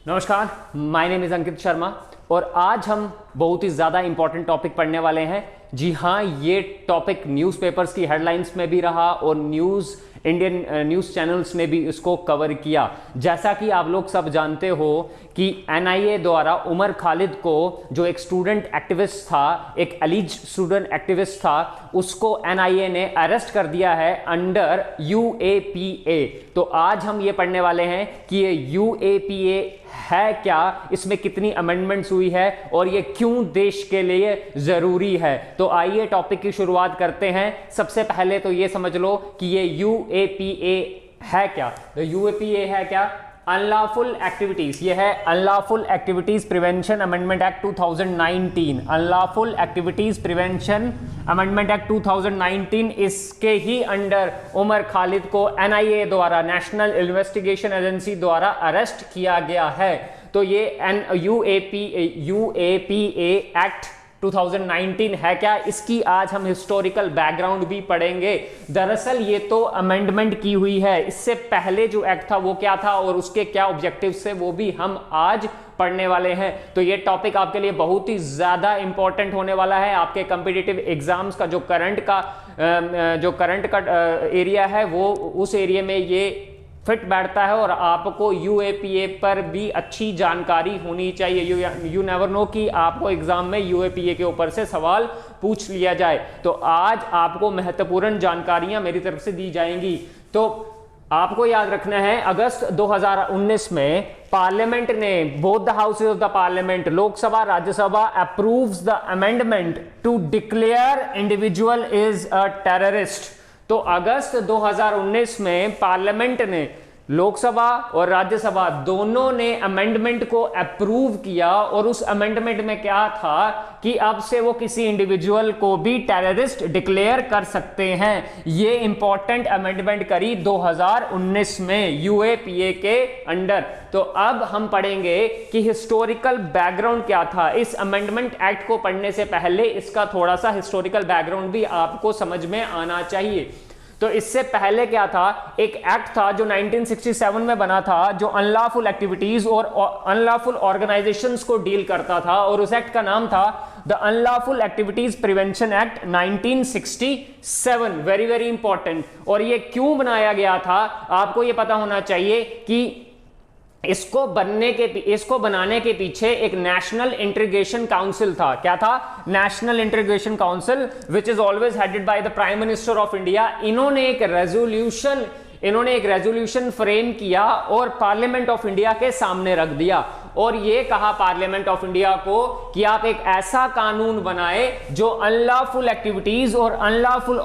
नमस्कार, my name is Ankit Sharma और आज हम बहुत ही ज़्यादा इंपॉर्टेंट टॉपिक पढ़ने वाले हैं। जी हाँ, ये टॉपिक न्यूज़पेपर्स की हेडलाइंस में भी रहा और इंडियन न्यूज़ चैनल्स ने भी इसको कवर किया। जैसा कि आप लोग सब जानते हो कि एनआईए द्वारा उमर खालिद को, जो एक स्टूडेंट एक्टिविस्ट था, एक एलिज स्टूडेंट एक्टिविस्ट था, उसको एनआईए ने अरेस्ट कर दिया है अंडर यूएपीए। तो आज हम ये पढ़ने वाले हैं कि ये यूएपीए है क्या, इसमें कितनी अमेंडमेंट्स हुई है और ये क्यों देश के लिए जरूरी है। तो आइए टॉपिक की शुरुआत करते हैं। सबसे पहले तो ये समझ लो कि ये यूएपीए है क्या। तो यूएपीए है क्या? Unlawful activities. ये है unlawful activities prevention amendment act 2019। Unlawful activities prevention amendment act 2019, इसके ही अंडर उमर खालिद को एनआईए द्वारा, नेशनल इन्वेस्टिगेशन एजेंसी द्वारा अरेस्ट किया गया है। तो ये यूएपीए एक्ट 2019 है क्या, इसकी आज हम हिस्टोरिकल बैकग्राउंड भी पढ़ेंगे। दरअसल ये तो अमेंडमेंट की हुई है, इससे पहले जो एक्ट था वो क्या था और उसके क्या ऑब्जेक्टिव्स थे वो भी हम आज पढ़ने वाले हैं। तो ये टॉपिक आपके लिए बहुत ही ज्यादा इंपॉर्टेंट होने वाला है। आपके कॉम्पिटिटिव एग्जाम्स का जो करंट का एरिया है वो उस एरिया में ये फिट बैठता है और आपको यूएपीए पर भी अच्छी जानकारी होनी चाहिए। यू नेवर नो कि आपको एग्जाम में यूएपीए के ऊपर से सवाल पूछ लिया जाए। तो आज आपको महत्वपूर्ण जानकारियां मेरी तरफ से दी जाएंगी। तो आपको याद रखना है, अगस्त 2019 में पार्लियामेंट ने, both the houses of the parliament, Lok Sabha Rajya Sabha, approves the amendment to declare individual is a terrorist. तो अगस्त 2019 में पार्लियामेंट ने, लोकसभा और राज्यसभा दोनों ने अमेंडमेंट को अप्रूव किया और उस अमेंडमेंट में क्या था कि अब से वो किसी इंडिविजुअल को भी टेररिस्ट डिक्लेयर कर सकते हैं। ये इंपॉर्टेंट अमेंडमेंट करी 2019 में यूएपीए के अंडर। तो अब हम पढ़ेंगे कि हिस्टोरिकल बैकग्राउंड क्या था। इस अमेंडमेंट एक्ट को पढ़ने से पहले इसका थोड़ा सा हिस्टोरिकल बैकग्राउंड भी आपको समझ में आना चाहिए। तो इससे पहले क्या था, एक एक्ट था जो 1967 में बना था, जो अनलॉफुल एक्टिविटीज और अनलॉफुल ऑर्गेनाइजेशंस को डील करता था और उस एक्ट का नाम था the unlawful activities prevention act 1967। Very very important. और ये क्यों बनाया गया था आपको ये पता होना चाहिए कि इसको बनाने के पीछे एक नेशनल इंटीग्रेशन काउंसिल था। क्या था? National integration council, which is always headed by the prime minister of India. इन्होंने एक रेजोल्यूशन फ्रेम किया और पार्लियामेंट ऑफ इंडिया के सामने रख दिया और ये कहा पार्लियामेंट ऑफ इंडिया को कि आप एक ऐसा कानून बनाए जो अनलॉफुल एक्टिविटीज और अनलॉफुल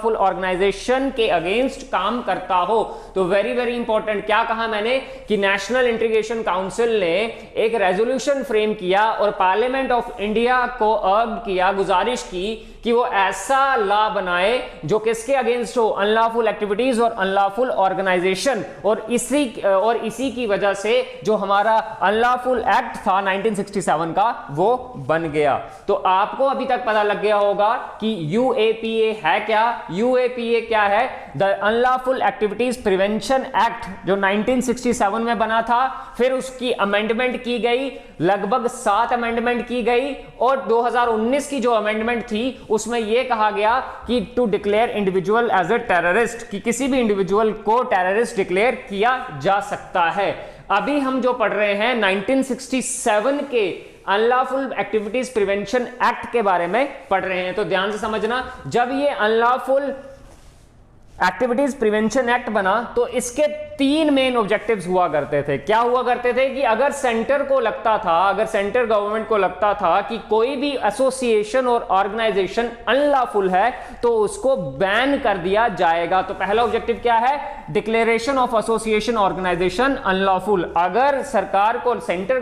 ऑर्गेनाइजेशन के अगेंस्ट काम करता हो। तो वेरी वेरी इंपॉर्टेंट, क्या कहा मैंने कि नेशनल इंटीग्रेशन काउंसिल ने एक रेजोल्यूशन फ्रेम किया और पार्लियामेंट ऑफ इंडिया को अर्ज किया, गुजारिश की कि वो ऐसा लॉ बनाए जो किसके अगेंस्ट हो? अनलॉफुल एक्टिविटीज और अनलॉफुल ऑर्गेनाइजेशन। और इसी की वजह से जो हमारा अनलॉफुल एक्ट था 1967 का वो बन गया। तो आपको अभी तक पता लग गया होगा कि यूएपीए है क्या। यूएपीए क्या है? The unlawful activities prevention act, जो 1967 में बना था, फिर उसकी अमेंडमेंट की गई, लगभग 7 अमेंडमेंट की गई और 2019 की जो अमेंडमेंट थी उसमें यह कहा गया कि to declare individual as a terrorist, कि किसी भी इंडिविजुअल को टेररिस्ट डिक्लेयर किया जा सकता है। अभी हम जो पढ़ रहे हैं 1967 के अनलॉफुल एक्टिविटीज प्रिवेंशन एक्ट के बारे में पढ़ रहे हैं। तो ध्यान से समझना, जब ये अनलॉफुल एक्टिविटीज प्रिवेंशन एक्ट बना तो इसके 3 मेन ऑब्जेक्टिव्स हुआ करते थे। क्या हुआ करते थे कि अगर सेंटर गवर्नमेंट को लगता था कि कोई भी एसोसिएशन और ऑर्गेनाइजेशन अनलॉफुल है तो उसको बैन कर दिया जाएगा। तो पहला ऑब्जेक्टिव क्या है? Declaration of association organisation unlawful. अगर सरकार को, सेंटर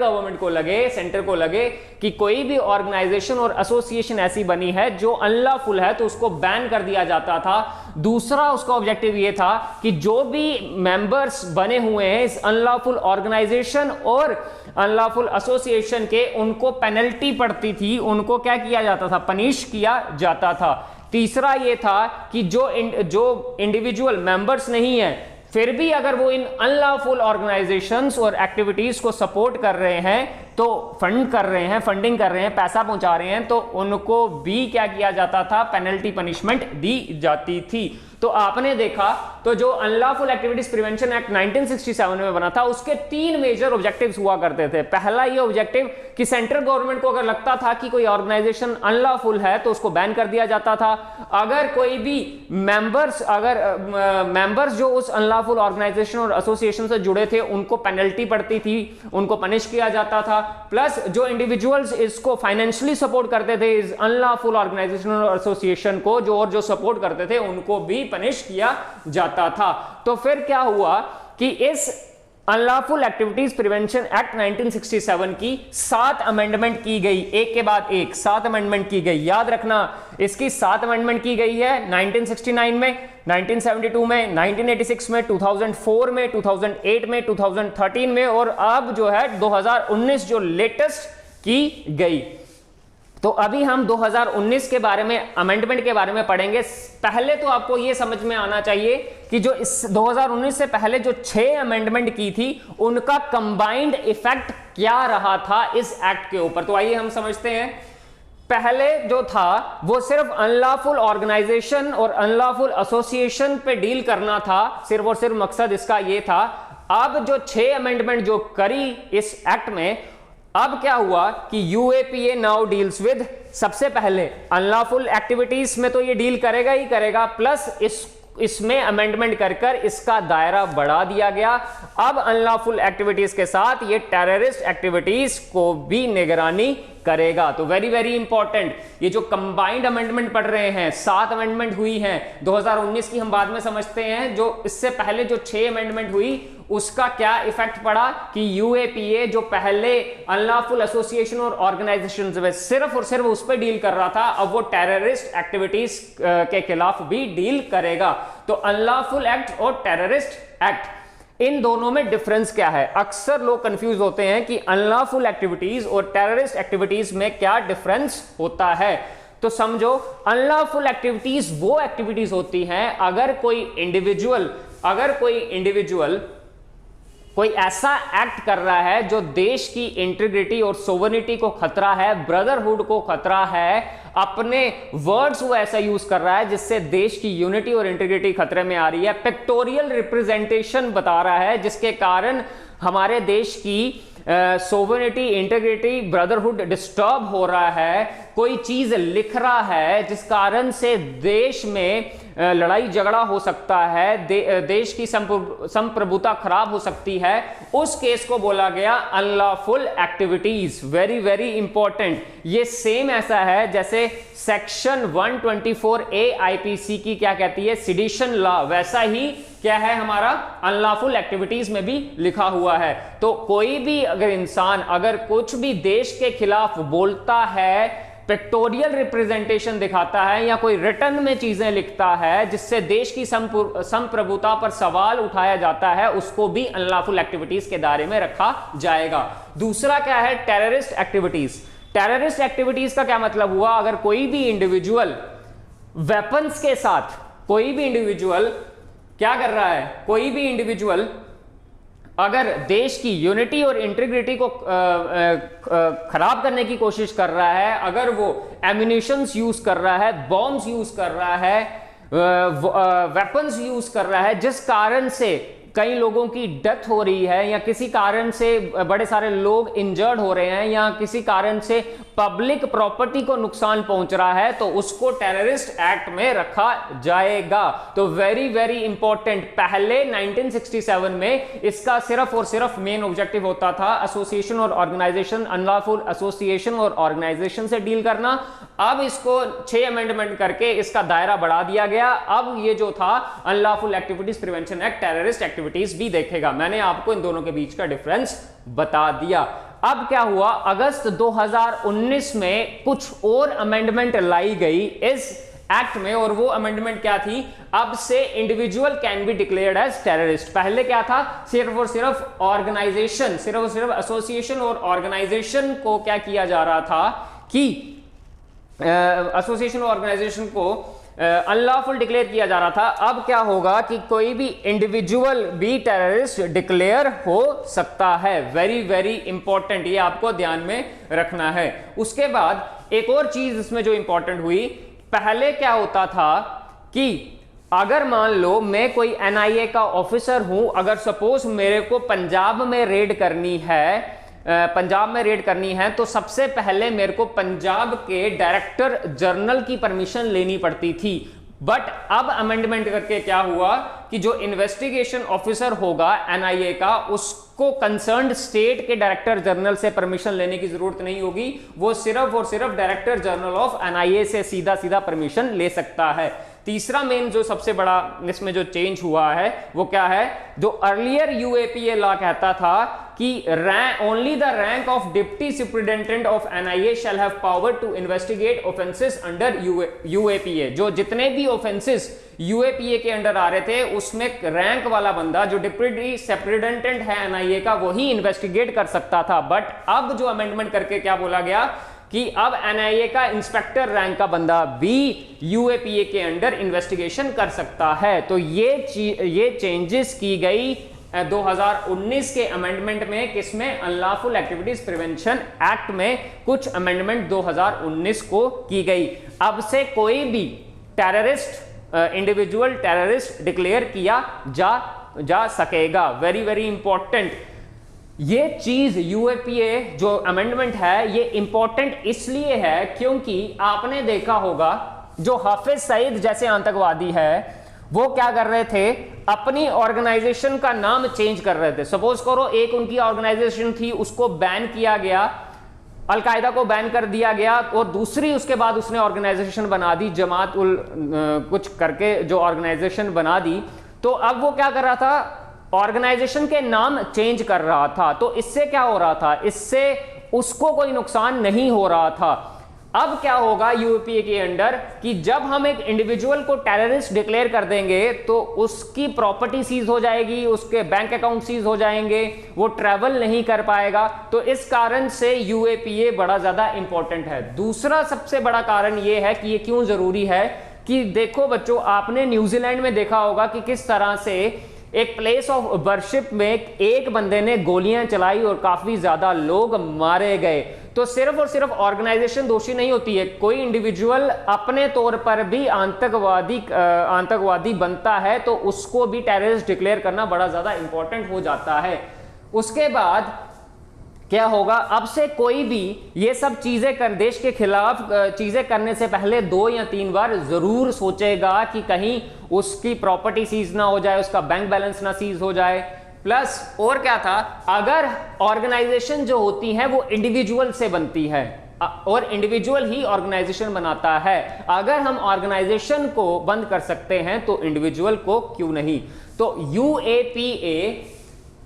को लगे कि कोई भी ऑर्गेनाइजेशन और एसोसिएशन ऐसी बनी है जो अनलॉफुल है तो उसको बैन कर दिया जाता था। दूसरा उसका ऑब्जेक्टिव यह था कि जो भी मेंबर्स बने हुए हैं इस अनलॉफुल ऑर्गेनाइजेशन और अनलॉफुल एसोसिएशन के, उनको पेनल्टी पड़ती थी, उनको क्या किया जाता था? पनिश किया जाता था। तीसरा यह था कि जो इंडिविजुअल मेंबर्स नहीं है, फिर भी अगर वो इन अनलॉफुल ऑर्गेनाइजेशंस और एक्टिविटीज को सपोर्ट कर रहे हैं, तो फंड कर रहे हैं, फंडिंग कर रहे हैं, पैसा पहुंचा रहे हैं, तो उनको भी क्या किया जाता था, पेनल्टी पनिशमेंट दी जाती थी। तो आपने देखा तो जो अनलॉफुल एक्टिविटीज प्रिवेंशन एक्ट 1967 में बना था, उसके 3 मेजर ऑब्जेक्टिव्स हुआ करते थे। पहला ये ऑब्जेक्टिव कि सेंट्रल गवर्नमेंट को अगर लगता था कि कोई ऑर्गेनाइजेशन अनलॉफुल है तो उसको बैन कर दिया जाता था। अगर कोई भी मेंबर्स जो उस अनलॉफुल ऑर्गेनाइजेशन और एसोसिएशन से जुड़े थे उनको पेनल्टी पड़ती थी, उनको पनिश किया जाता था। प्लस जो इंडिविजुअल्स इसको फाइनेंशियली सपोर्ट करते थे इस अनलॉफुल ऑर्गेनाइजेशन और एसोसिएशन को, जो सपोर्ट करते थे उनको भी पनिश किया जाता था। तो फिर क्या हुआ कि इस अनलॉफुल एक्टिविटीज प्रिवेंशन एक्ट 1967 की 7 अमेंडमेंट की गई, एक के बाद एक 7 अमेंडमेंट की गई। याद रखना, इसकी 7 अमेंडमेंट की गई है 1969 में, 1972 में, 1986 में, 2004 में, 2008 में, 2013 में और अब जो है 2019 जो लेटेस्ट की गई। तो अभी हम 2019 के बारे में, अमेंडमेंट के बारे में पढ़ेंगे। पहले तो आपको यह समझ में आना चाहिए कि जो इस 2019 से पहले जो 6 अमेंडमेंट की थी उनका कंबाइंड इफेक्ट क्या रहा था इस एक्ट के ऊपर। तो आइए हम समझते हैं। पहले जो था वो सिर्फ अनलॉफुल ऑर्गेनाइजेशन और अनलॉफुल एसोसिएशन पे डील करना था, सिर्फ और सिर्फ मकसद इसका यह था। अब जो 6 अमेंडमेंट जो करी इस एक्ट में, अब क्या हुआ कि यूएपीए नाउ डील्स विद, सबसे पहले अनलॉफुल एक्टिविटीज में तो ये डील करेगा ही करेगा, प्लस इसमें अमेंडमेंट कर इसका दायरा बढ़ा दिया गया। अब अनलॉफुल एक्टिविटीज के साथ ये टेररिस्ट एक्टिविटीज को भी निगरानी करेगा। तो वेरी वेरी इंपॉर्टेंट, ये जो कंबाइंड अमेंडमेंट पढ़ रहे हैं, 7 अमेंडमेंट हुई हैं 2019 की, हम बाद में समझते हैं। जो इससे पहले जो 6 अमेंडमेंट हुई उसका क्या इफेक्ट पड़ा कि यूएपीए जो पहले अनलॉफुल एसोसिएशन और ऑर्गेनाइजेशन में सिर्फ और सिर्फ उस पर डील कर रहा था, अब वो टेररिस्ट एक्टिविटीज के खिलाफ भी डील करेगा। तो अनलॉफुल एक्ट और टेररिस्ट एक्ट, इन दोनों में डिफरेंस क्या है? अक्सर लोग कंफ्यूज होते हैं कि अनलॉफुल एक्टिविटीज और टेररिस्ट एक्टिविटीज में क्या डिफरेंस होता है। तो समझो, अनलॉफुल एक्टिविटीज वो एक्टिविटीज होती हैं अगर कोई इंडिविजुअल कोई ऐसा एक्ट कर रहा है जो देश की इंटीग्रिटी और सोवरेनिटी को खतरा है, ब्रदरहुड को खतरा है, अपने वर्ड्स वो ऐसा यूज कर रहा है जिससे देश की यूनिटी और इंटीग्रिटी खतरे में आ रही है, पिक्टोरियल रिप्रेजेंटेशन बता रहा है जिसके कारण हमारे देश की सोवरेनिटी, इंटीग्रिटी, ब्रदरहुड डिस्टर्ब हो रहा है, कोई चीज लिख रहा है जिस कारण से देश में लड़ाई झगड़ा हो सकता है, देश की संप्रभुता खराब हो सकती है, उस केस को बोला गया unlawful activities. Very very important. ये सेम ऐसा है जैसे सेक्शन 124A आईपीसी की क्या कहती है, सिडिशन लॉ, वैसा ही क्या है हमारा अनलॉफुल एक्टिविटीज में भी लिखा हुआ है। तो कोई भी अगर इंसान अगर कुछ भी देश के खिलाफ बोलता है, पिक्टोरियल रिप्रेजेंटेशन दिखाता है या कोई रिटर्न में चीजें लिखता है जिससे देश की संप्रभुता पर सवाल उठाया जाता है, उसको भी अनलॉफुल एक्टिविटीज के दायरे में रखा जाएगा। दूसरा क्या है, टेररिस्ट एक्टिविटीज। टेररिस्ट एक्टिविटीज का क्या मतलब हुआ? अगर कोई भी इंडिविजुअल वेपन्स के साथ, कोई भी इंडिविजुअल क्या कर रहा है, कोई भी इंडिविजुअल अगर देश की यूनिटी और इंटीग्रिटी को खराब करने की कोशिश कर रहा है, अगर वो एम्यूनिशंस यूज कर रहा है, बॉम्ब्स यूज कर रहा है, वेपन्स यूज कर रहा है, जिस कारण से कई लोगों की डेथ हो रही है या किसी कारण से बड़े सारे लोग इंजर्ड हो रहे हैं या किसी कारण से पब्लिक प्रॉपर्टी को नुकसान पहुंच रहा है, तो उसको टेररिस्ट एक्ट में रखा जाएगा। तो वेरी वेरी इंपॉर्टेंट, पहले 1967 में इसका सिर्फ और सिर्फ मेन ऑब्जेक्टिव होता था एसोसिएशन और ऑर्गेनाइजेशन, अनलॉफुल एसोसिएशन और ऑर्गेनाइजेशन से डील करना। अब इसको 6 अमेंडमेंट करके इसका दायरा बढ़ा दिया गया। अब ये जो था unlawful activities prevention act terrorist activities भी देखेगा। मैंने आपको इन दोनों के बीच का डिफरेंस बता दिया। अब क्या हुआ, अगस्त 2019 में कुछ और अमेंडमेंट लाई गई इस एक्ट में, और वो अमेंडमेंट क्या थी, अब से individual can be declared as terrorist. पहले क्या था, सिर्फ और सिर्फ ऑर्गेनाइजेशन, सिर्फ और सिर्फ एसोसिएशन और ऑर्गेनाइजेशन को क्या किया जा रहा था कि एसोसिएशन और ऑर्गेनाइजेशन को अनलॉफुल डिक्लेयर किया जा रहा था। अब क्या होगा कि कोई भी इंडिविजुअल भी टेररिस्ट डिक्लेयर हो सकता है। वेरी वेरी इंपॉर्टेंट, ये आपको ध्यान में रखना है। उसके बाद एक और चीज इसमें जो इंपॉर्टेंट हुई, पहले क्या होता था कि अगर मान लो मैं कोई एनआईए का ऑफिसर हूं, अगर सपोज मेरे को पंजाब में रेड करनी है, तो सबसे पहले मेरे को पंजाब के डायरेक्टर जनरल की परमिशन लेनी पड़ती थी। बट अब अमेंडमेंट करके क्या हुआ कि जो इन्वेस्टिगेशन ऑफिसर होगा एनआईए का, उसको कंसर्न्ड स्टेट के डायरेक्टर जनरल से परमिशन लेने की जरूरत नहीं होगी। वो सिर्फ और सिर्फ डायरेक्टर जनरल ऑफ एनआईए से सीधा सीधा परमिशन ले सकता है। तीसरा मेन जो सबसे बड़ा इसमें जो चेंज हुआ है वो क्या है, जो अर्लियर यूएपीए लॉ कहता था कि only the rank of deputy superintendent of NIA shall have power to investigate offences under UAPA. जो जितने भी ऑफेंसेस यूएपीए के अंडर आ रहे थे उसमें रैंक वाला बंदा जो डिप्टी सुपरिटेंडेंट है एनआईए का वही इन्वेस्टिगेट कर सकता था। बट अब जो अमेंडमेंट करके क्या बोला गया कि अब एनआईए का इंस्पेक्टर रैंक का बंदा भी यूएपीए के अंडर इन्वेस्टिगेशन कर सकता है। तो ये चेंजेस की गई 2019 के अमेंडमेंट में, किसमें, अनलॉफुल एक्टिविटीज प्रिवेंशन एक्ट में कुछ अमेंडमेंट 2019 को की गई। अब से कोई भी टेररिस्ट इंडिविजुअल टेररिस्ट डिक्लेयर किया जा सकेगा। वेरी वेरी इंपॉर्टेंट ये चीज, यूएपीए जो अमेंडमेंट है ये इंपॉर्टेंट इसलिए है क्योंकि आपने देखा होगा जो हाफिज सईद जैसे आतंकवादी है वो क्या कर रहे थे, अपनी ऑर्गेनाइजेशन का नाम चेंज कर रहे थे। सपोज करो एक उनकी ऑर्गेनाइजेशन थी, उसको बैन किया गया, अलकायदा को बैन कर दिया गया, और दूसरी उसके बाद उसने ऑर्गेनाइजेशन बना दी, जमात उल कुछ करके जो ऑर्गेनाइजेशन बना दी। तो अब वो क्या कर रहा था, ऑर्गेनाइजेशन के नाम चेंज कर रहा था। तो इससे क्या हो रहा था, इससे उसको कोई नुकसान नहीं हो रहा था। अब क्या होगा यूएपीए के अंडर कि जब हम एक इंडिविजुअल को टेररिस्ट डिक्लेयर कर देंगे तो उसकी प्रॉपर्टी सीज हो जाएगी, उसके बैंक अकाउंट सीज हो जाएंगे, वो ट्रैवल नहीं कर पाएगा। तो इस कारण से यूएपीए बड़ा ज्यादा इंपॉर्टेंट है। दूसरा सबसे बड़ा कारण ये है कि ये क्यों जरूरी है कि देखो बच्चों, आपने न्यूजीलैंड में देखा होगा कि किस तरह से एक प्लेस ऑफ वर्शिप में एक बंदे ने गोलियां चलाई और काफी ज्यादा लोग मारे गए। तो सिर्फ और सिर्फ ऑर्गेनाइजेशन दोषी नहीं होती है, कोई इंडिविजुअल अपने तौर पर भी आतंकवादी बनता है तो उसको भी टेररिस्ट डिक्लेयर करना बड़ा ज्यादा इंपॉर्टेंट हो जाता है। उसके बाद क्या होगा, अब से कोई भी ये सब चीजें कर देश के खिलाफ चीजें करने से पहले 2 या 3 बार जरूर सोचेगा कि कहीं उसकी प्रॉपर्टी सीज ना हो जाए, उसका बैंक बैलेंस ना सीज हो जाए। प्लस और क्या था, अगर ऑर्गेनाइजेशन जो होती है वो इंडिविजुअल से बनती है और इंडिविजुअल ही ऑर्गेनाइजेशन बनाता है, अगर हम ऑर्गेनाइजेशन को बंद कर सकते हैं तो इंडिविजुअल को क्यों नहीं। तो UAPA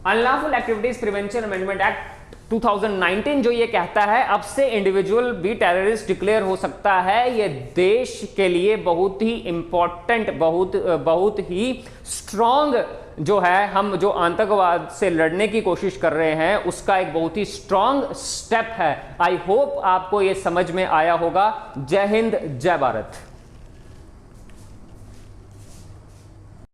unlawful activities prevention amendment act 2019 जो ये कहता है अब से इंडिविजुअल भी टेररिस्ट डिक्लेयर हो सकता है, ये देश के लिए बहुत ही इंपॉर्टेंट, बहुत ही स्ट्रॉन्ग जो है, हम जो आतंकवाद से लड़ने की कोशिश कर रहे हैं उसका एक बहुत ही स्ट्रॉन्ग स्टेप है। आई होप आपको ये समझ में आया होगा। जय हिंद, जय भारत।